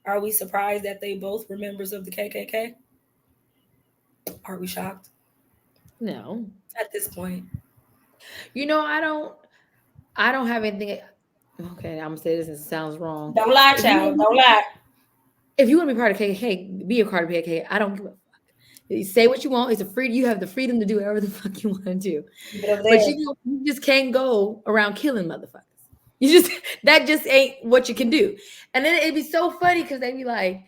Are we surprised that they both were members of the KKK? Are we shocked? No. At this point. You know, I don't have anything. Okay, I'm gonna say this and it sounds wrong. Don't lie, child. Don't lie. If you want to be part of KKK, be a part of KKK. I don't give a fuck. You say what you want. It's a free. You have the freedom to do whatever the fuck you want to do. But you just can't go around killing motherfuckers. That just ain't what you can do. And then it'd be so funny because they'd be like,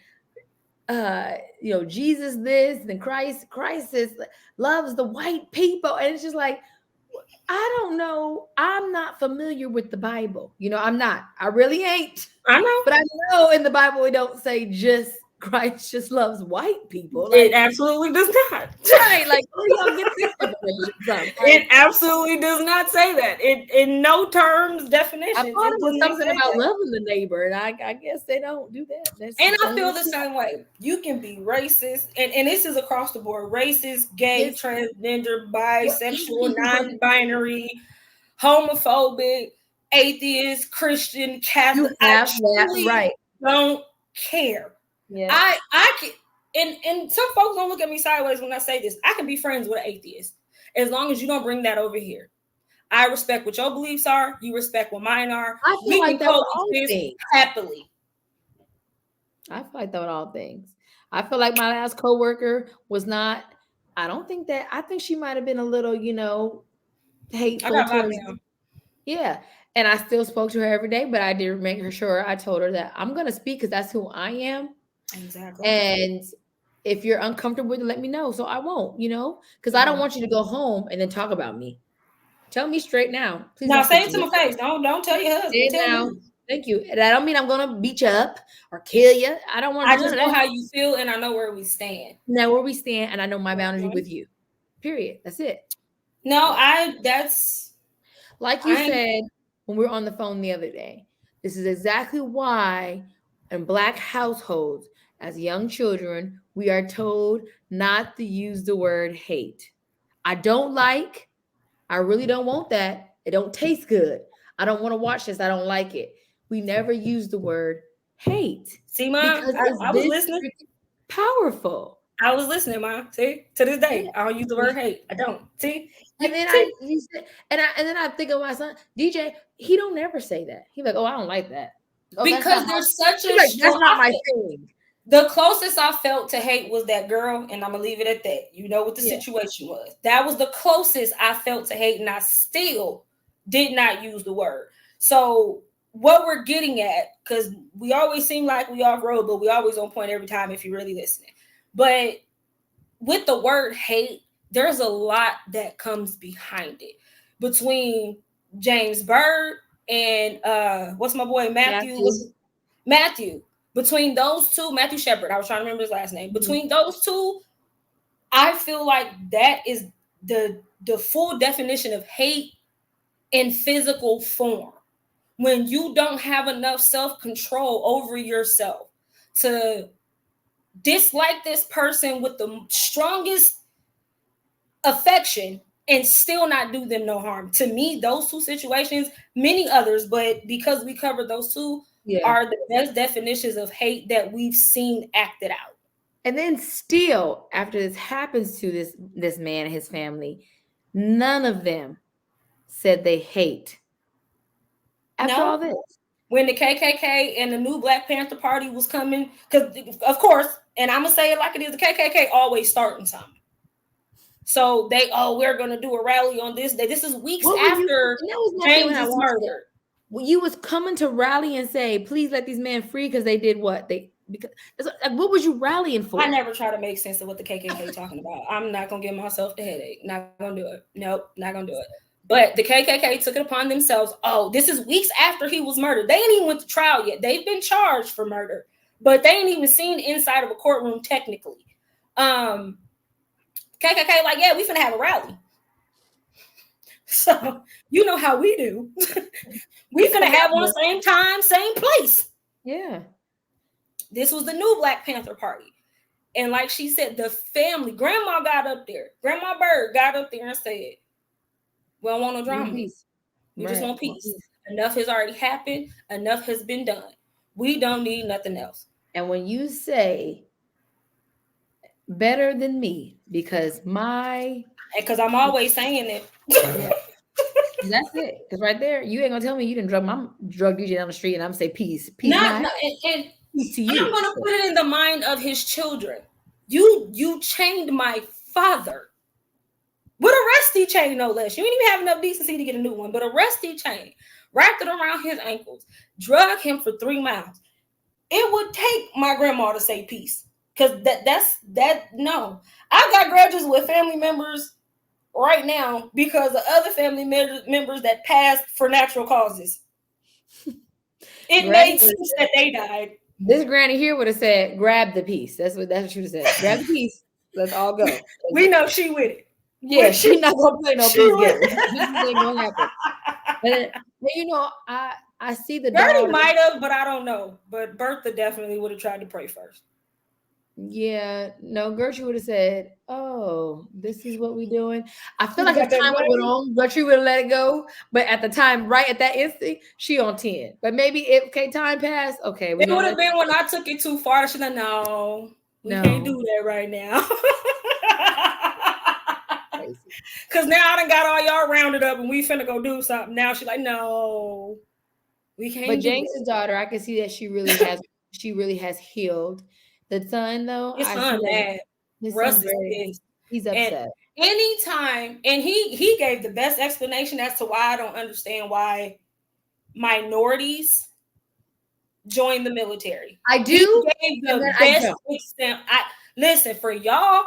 Jesus this, and Christ loves the white people. And it's just like, I don't know. I'm not familiar with the Bible. I'm not. I really ain't. I know. But I know in the Bible it don't say just Christ just loves white people. It absolutely does not. Right, like where y'all get this information from? It absolutely does not say that. It in no terms definition. I thought it was something about loving the neighbor, and I guess they don't do that. And I feel the same way. You can be racist, and this is across the board: racist, gay, transgender, bisexual, non-binary, homophobic, atheist, Christian, Catholic. I truly don't care. Yeah, I can, and some folks don't look at me sideways when I say this. I can be friends with an atheist as long as you don't bring that over here. I respect what your beliefs are. You respect what mine are. We can coexist happily. I feel like that with all things. I feel like my last coworker was not. I think she might have been a little, hateful towards. Yeah. And I still spoke to her every day, but I did make her sure. I told her that I'm going to speak because that's who I am. Exactly. And if you're uncomfortable with it, let me know. So I won't, because I don't want you to go home and then talk about me. Tell me straight now. Please. Now say it to my face. Don't tell your husband. Say it now. Thank you. And I don't mean I'm going to beat you up or kill you. I don't want to. I just know how you feel, and I know where we stand. Know where we stand, and I know my boundary with you. Period. That's it. No, that's like you said when we were on the phone the other day. This is exactly why in Black households, as young children, we are told not to use the word hate. I really don't want that. It don't taste good. I don't want to watch this. I don't like it. We never use the word hate. See, Mom, I was listening. Powerful. I was listening, Mom. See, to this day, I don't use the word hate. I don't. See, and then I think of my son, DJ. He don't never say that. He's like, "Oh, I don't like that." Oh, because there's such a that's not my thing. The closest I felt to hate was that girl, and I'm gonna leave it at that. You know what the situation was. That was the closest I felt to hate, and I still did not use the word. So what we're getting at, because we always seem like we off road, but we always on point every time if you're really listening. But with the word hate, there's a lot that comes behind it. Between James Byrd and what's my boy Matthew. Between those two, Matthew Shepard, I was trying to remember his last name. Between those two, I feel like that is the full definition of hate in physical form. When you don't have enough self-control over yourself to dislike this person with the strongest affection and still not do them no harm. To me, those two situations, many others, but because we covered those two, are the best definitions of hate that we've seen acted out. And then still, after this happens to this man and his family, none of them said they hate. After all this. When the KKK and the new Black Panther Party was coming, because of course, and I'm gonna say it like it is, the KKK always starting something. So we're gonna do a rally on this day. This is weeks after James was murdered. Well, you was coming to rally and say, please let these men free because they did what? What was you rallying for? I never try to make sense of what the KKK talking about. I'm not gonna give myself the headache. Not gonna do it. Nope, not gonna do it. But the KKK took it upon themselves. Oh, this is weeks after he was murdered. They ain't even went to trial yet. They've been charged for murder, but they ain't even seen inside of a courtroom technically. KKK like, yeah, we finna have a rally. So you know how we do. We finna have one same time, same place. Yeah. This was the new Black Panther Party. And like she said, the family, Grandma got up there. Grandma Byrd got up there and said, we don't want no drama. We just want peace. Enough has already happened. Enough has been done. We don't need nothing else. And when you say better than me, because I'm always saying it. That's it. Because right there, you ain't gonna tell me you didn't drug DJ down the street and I'm gonna say peace. Peace. And peace to you. I'm gonna put it in the mind of his children. You chained my father with a rusty chain, no less. You didn't even have enough decency to get a new one, but a rusty chain, wrapped it around his ankles, drug him for 3 miles. It would take my grandma to say peace. Because no. I got grudges with family members right now because of other family members that passed for natural causes. It made sense that they died. This granny here would have said, grab the piece. That's what she would have said. Grab the piece. Let's all go. We know she with it. Yeah, she's not gonna play no peace game. This ain't gonna happen. But you know, I see the Bertie might have, but I don't know. But Bertha definitely would have tried to pray first. Yeah, no, Gertrude would have said, "Oh, this is what we're doing." I feel like as time went on, Gertrude would have let it go. But at the time, right at that instant, she on 10. But maybe time passed. Okay, it would have been when I took it too far. She said, "No, we can't do that right now." Because now I done got all y'all rounded up and we finna go do something. Now she's like, no, we can't. But James's daughter, I can see that she really has healed. The son, though, his son mad. Russ is he's upset. And anytime, and he gave the best explanation as to why I don't understand why minorities join the military. I do. He gave the best extent. Listen, for y'all,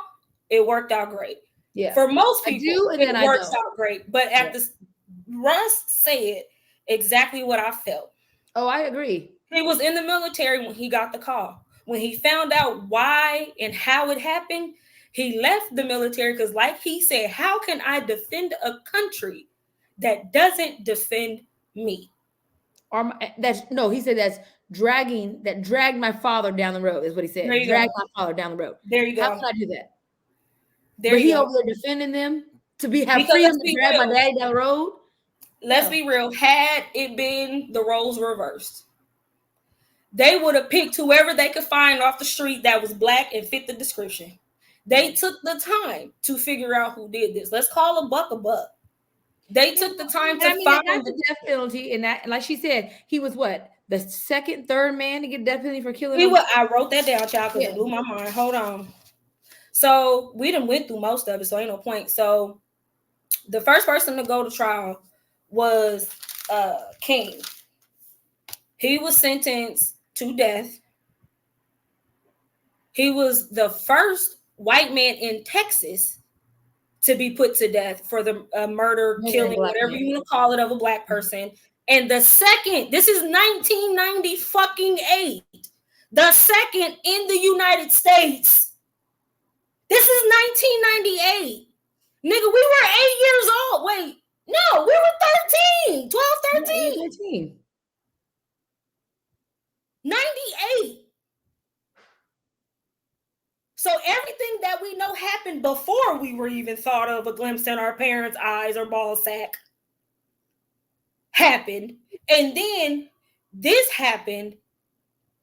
it worked out great. Yeah. For most people, it works out great. But Russ said exactly what I felt. Oh, I agree. He was in the military when he got the call. When he found out why and how it happened, he left the military because, like he said, how can I defend a country that doesn't defend me? He said that dragged my father down the road, is what he said. Dragged my father down the road. There you go. How can I do that? But he over there defending them have freedom to drag my daddy down the road. Let's be real. Had it been the roles reversed, they would have picked whoever they could find off the street that was black and fit the description. They took the time to figure out who did this. Let's call a buck a buck. They took the time to find the death penalty, and that, like she said, he was what, the second, third man to get death penalty for killing him? I wrote that down, child, because it blew my mind. Hold on. So we done went through most of it, so ain't no point. So the first person to go to trial was King. He was sentenced to death. He was the first white man in Texas to be put to death for the murder, killing, whatever you want to call it, of a black person. And the second, this is 1998, the second in the United States. This is 1998. Nigga, we were 8 years old. Wait, no, we were 13, 12, 13. 98. So everything that we know happened before we were even thought of a glimpse in our parents' eyes or ball sack happened. And then this happened,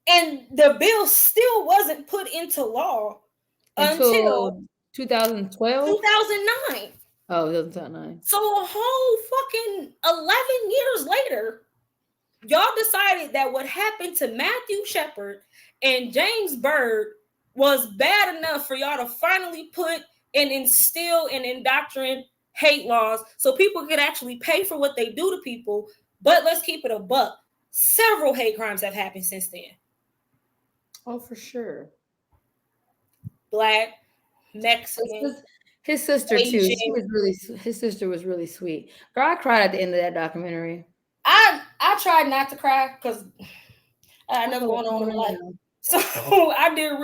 and the bill still wasn't put into law until until 2012. 2009. Oh, 2009. So a whole fucking 11 years later, y'all decided that what happened to Matthew Shepard and James Byrd was bad enough for y'all to finally put and instill and indoctrinate hate laws so people could actually pay for what they do to people. But let's keep it a buck. Several hate crimes have happened since then. Oh, for sure. Black, Mexican, his sister too. Asian. She was really. His sister was really sweet. Girl, I cried at the end of that documentary. I tried not to cry because I never going on in my life. So I did.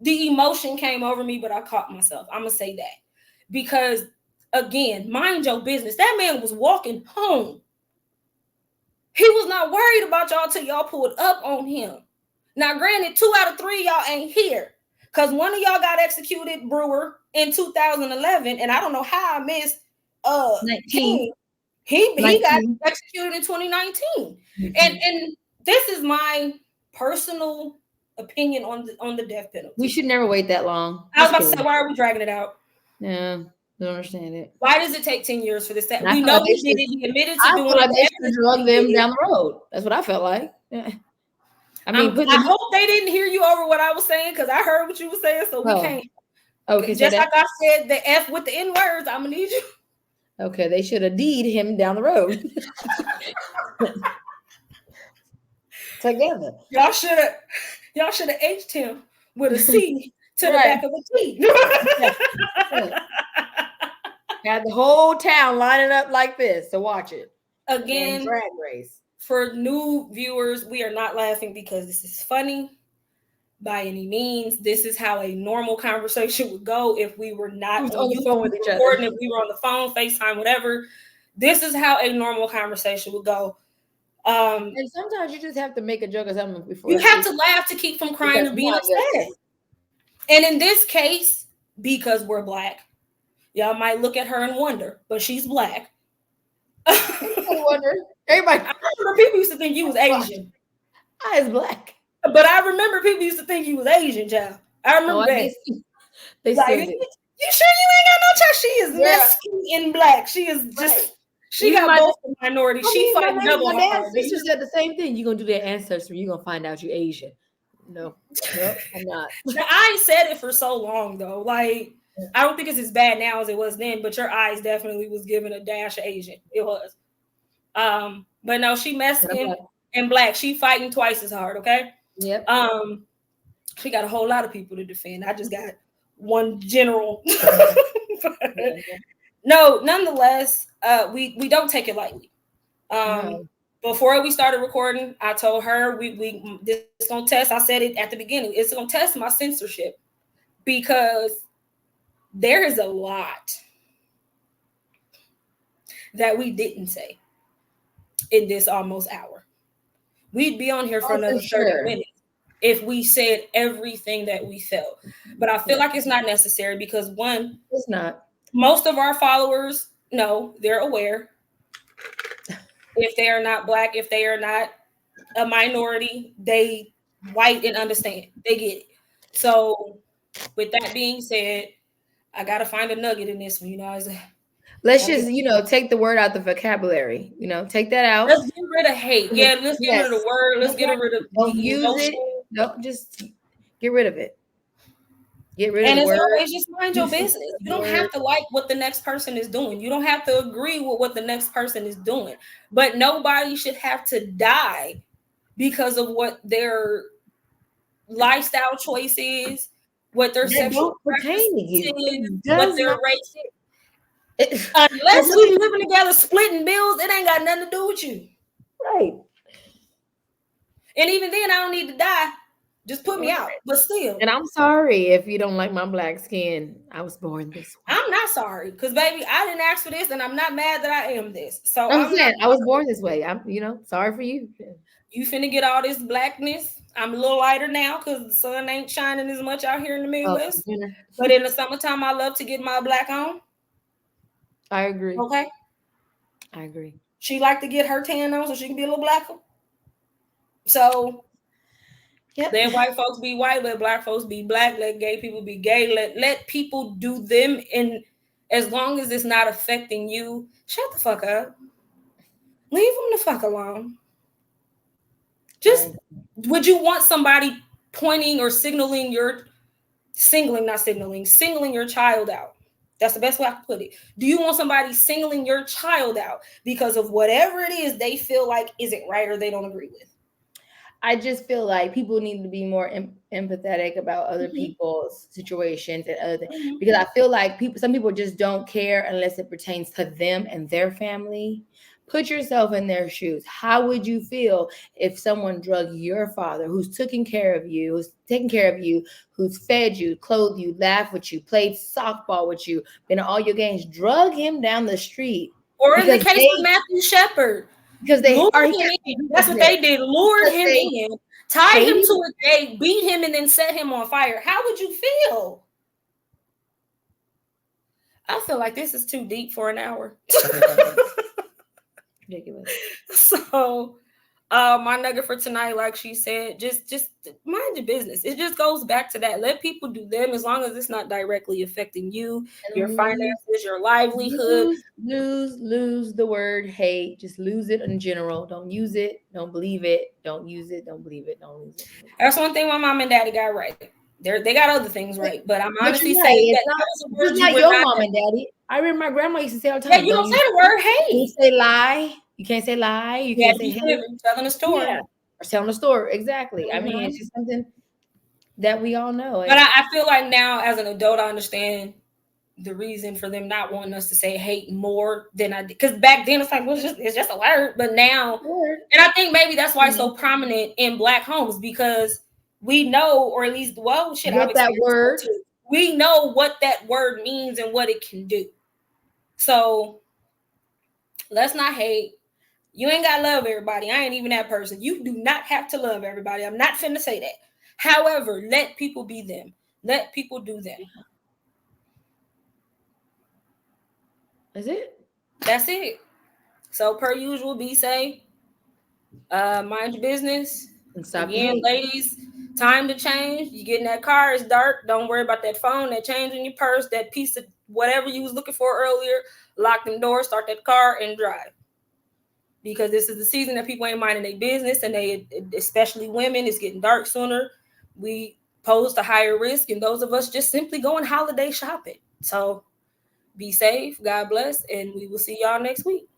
The emotion came over me, but I caught myself. I'm gonna say that because, again, mind your business. That man was walking home. He was not worried about y'all till y'all pulled up on him. Now, granted, 2 out of 3 y'all ain't here because one of y'all got executed, Brewer, in 2011, and I don't know how I missed 19. He got executed in 2019. Mm-hmm. And this is my personal opinion on the death penalty. We should never wait that long. I was about to say, why are we dragging it out? Yeah, I don't understand it. Why does it take 10 years for this? We know he did it. He admitted to doing it. They should drug them down the road. That's what I felt like. Yeah. I mean, I hope they didn't hear you over what I was saying because I heard what you were saying, so we can't. Okay, just like I said, the F with the N words, I'm gonna need you. Okay, they should have D'd him down the road. Together. Y'all should have H'd him with a C to the back of a T. Had the whole town lining up like this to watch it. Again, drag race. For new viewers, we are not laughing because this is funny by any means. This is how a normal conversation would go if we were not on the phone with each other. If we were on the phone, FaceTime, whatever. This is how a normal conversation would go. And sometimes you just have to make a joke or something before. You have to laugh to keep from crying or being upset. And in this case, because we're Black, y'all might look at her and wonder, but she's Black. I wonder. Everybody, I remember people used to think you was Asian. I was Black. But I remember people used to think you was Asian, child. I remember that. They like, you sure you ain't got no child? She is Mexican and Black. She is just, she got both the minority. She fighting double. My dad's sister said the same thing. You're going to do that ancestry. You're going to find out you're Asian. No, I'm not. Now, I ain't said it for so long, though. Like, I don't think it's as bad now as it was then, but your eyes definitely was given a dash of Asian. It was. But no, she Mexican and Black. She fighting twice as hard, okay? Yep. She got a whole lot of people to defend. I just got one general. No, nonetheless, we don't take it lightly. Before we started recording, I told her this is gonna test. I said it at the beginning. It's gonna test my censorship because there is a lot that we didn't say in this almost hour. We'd be on here for another 30 minutes if we said everything that we felt. But I feel like it's not necessary because, one, it's not. Most of our followers know, they're aware. If they are not Black, if they are not a minority, they white and understand. They get it. So with that being said, I got to find a nugget in this one, Let's just, take the word out the vocabulary. Take that out. Let's get rid of hate. Yeah, let's get rid of the word. Let's get rid of don't use it. Don't just get rid of it. Get rid of the word. And it's always just mind your business. You don't have to like what the next person is doing. You don't have to agree with what the next person is doing. But nobody should have to die because of what their lifestyle choice is, what their sexual preference is, what their race is. Unless we living together splitting bills, it ain't got nothing to do with you. Right. And even then, I don't need to die. Just put me out. But still. And I'm sorry if you don't like my Black skin. I was born this way. I'm not sorry. Because, baby, I didn't ask for this, and I'm not mad that I am this. So I'm saying I was born this way. I'm, sorry for you. You finna get all this Blackness. I'm a little lighter now because the sun ain't shining as much out here in the Oh, Midwest. dinner. But in the summertime, I love to get my black on. I agree. Okay. I agree. She like to get her tan on so she can be a little blacker. So Yep. let white folks be white, let black folks be black, let gay people be gay, let people do them, and as long as it's not affecting you, shut the fuck up. Leave them the fuck alone. Just would you want somebody pointing or signaling singling your child out? That's the best way I can put it. Do you want somebody singling your child out because of whatever it is they feel like isn't right or they don't agree with? I just feel like people need to be more empathetic about other people's situations and other things, because I feel like some people just don't care unless it pertains to them and their family. Put yourself in their shoes. How would you feel if someone drug your father, who's taking care of you, who's fed you, clothed you, laughed with you, played softball with you, been at all your games, drug him down the street? Or in the case of Matthew Shepard, because they lured him in. That's what they did. Lured him in, tied him to a gate, beat him, and then set him on fire. How would you feel? I feel like this is too deep for an hour. Ridiculous. So, my nugget for tonight, like she said, just mind your business. It just goes back to that. Let people do them as long as it's not directly affecting you, your finances, your livelihood. Lose the word hate. Just lose it in general. Don't use it. Don't believe it. Don't use it. Don't believe it. Don't lose it. That's one thing my mom and daddy got right. They got other things right, but I'm honestly saying that was a word it's not your mom and daddy. I remember my grandma used to say all the time. Yeah, you don't say the word hate. You say lie. You can't say lie. You can't say hate. Telling a story. Yeah. Or telling a story. Exactly. I mean, it's just something that we all know. But I feel like now, as an adult, I understand the reason for them not wanting us to say hate more than I did. Because back then it's like, well, it's just a word. But now, and I think maybe that's why it's so prominent in Black homes, because we know, or at least, well, shit, what that word. We know what that word means and what it can do. So let's not hate. You ain't got to love everybody. I ain't even that person. You do not have to love everybody. I'm not finna say that. However, let people be them. Let people do them. That's it. That's it. So per usual, be safe. Mind your business. And stop again, ladies, time to change. You get in that car, it's dark. Don't worry about that phone, that change in your purse, that piece of whatever you was looking for earlier. Lock them doors, start that car, and drive. Because this is the season that people ain't minding their business, and they, especially women, it's getting dark sooner. We pose a higher risk, and those of us just simply going holiday shopping. So be safe, God bless, and we will see y'all next week.